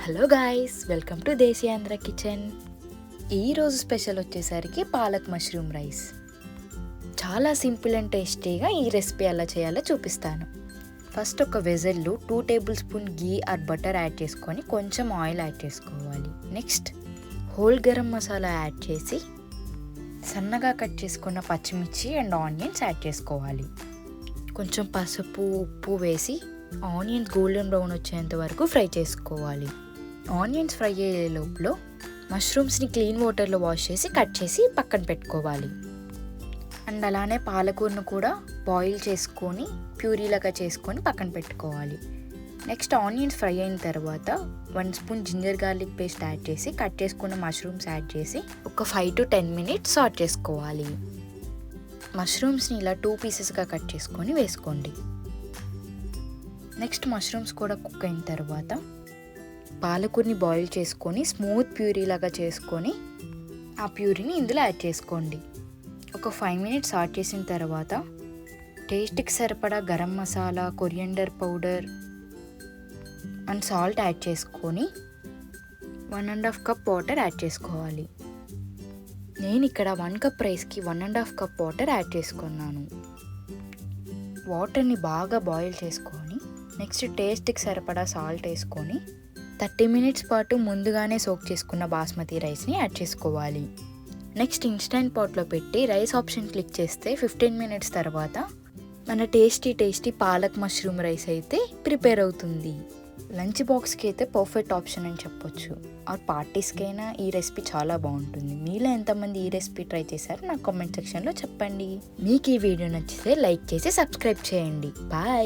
Hello guys, welcome to desi Andhra kitchen. ఈరోజు special వచ్చేసరికి palak mushroom rice. చాలా సింపుల్ అండ్ టేస్టీగా ఈ రెసిపీ ఎలా చేయాలో చూపిస్తాను. ఫస్ట్ ఒక వెజల్లో 2 table spoon ghee are butter add చేసుకొని కొంచెం ఆయిల్ యాడ్ చేసుకోవాలి. Next whole garam masala add చేసి సన్నగా కట్ చేసుకున్న పచ్చిమిర్చి అండ్ ఆనియన్స్ యాడ్ చేసుకోవాలి. కొంచెం పసుపు, ఉప్పు వేసి ఆనియన్స్ గోల్డెన్ బ్రౌన్ వచ్చేంత వరకు ఫ్రై చేసుకోవాలి. ఆనియన్స్ ఫ్రై అయ్యే లోపల మష్రూమ్స్ని క్లీన్ వాటర్లో వాష్ చేసి కట్ చేసి పక్కన పెట్టుకోవాలి. అండ్ అలానే పాలకూరను కూడా బాయిల్ చేసుకొని ప్యూరీలాగా చేసుకొని పక్కన పెట్టుకోవాలి. నెక్స్ట్ ఆనియన్స్ ఫ్రై అయిన తర్వాత 1 spoon ginger garlic paste add చేసి కట్ చేసుకున్న మష్రూమ్స్ యాడ్ చేసి ఒక 5 to 10 minutes సాట్ చేసుకోవాలి. మష్రూమ్స్ని ఇలా 2 పీసెస్గా కట్ చేసుకొని వేసుకోండి. నెక్స్ట్ మష్రూమ్స్ కూడా కుక్ అయిన తర్వాత పాలకూరని బాయిల్ చేసుకొని స్మూత్ ప్యూరీ లాగా చేసుకొని ఆ ప్యూరీని ఇందులో యాడ్ చేసుకోండి. ఒక 5 minutes సాట్ చేసిన తర్వాత టేస్ట్కి సరిపడా garam masala, coriander powder and salt add చేసుకొని 1.5 కప్ వాటర్ యాడ్ చేసుకోవాలి. నేను ఇక్కడ 1 కప్ రైస్కి 1.5 కప్ వాటర్ యాడ్ చేసుకున్నాను. వాటర్ని బాగా బాయిల్ చేసుకొని నెక్స్ట్ టేస్ట్కి సరిపడా సాల్ట్ వేసుకొని 30 minutes పాటు ముందుగానే సోక్ చేసుకున్న బాస్మతి రైస్ని యాడ్ చేసుకోవాలి. నెక్స్ట్ ఇన్స్టెంట్ పాట్లో పెట్టి రైస్ ఆప్షన్ క్లిక్ చేస్తే 15 minutes తర్వాత మన టేస్టీ పాలక్ మష్రూమ్ రైస్ అయితే ప్రిపేర్ అవుతుంది. లంచ్ బాక్స్కి అయితే పర్ఫెక్ట్ ఆప్షన్ అని చెప్పొచ్చు. ఆ పార్టీస్కైనా ఈ రెసిపీ చాలా బాగుంటుంది. మీలో ఎంతమంది ఈ రెసిపీ ట్రై చేశారో నాకు కామెంట్ సెక్షన్లో చెప్పండి. మీకు ఈ వీడియో నచ్చితే లైక్ చేసి సబ్స్క్రైబ్ చేయండి. బాయ్.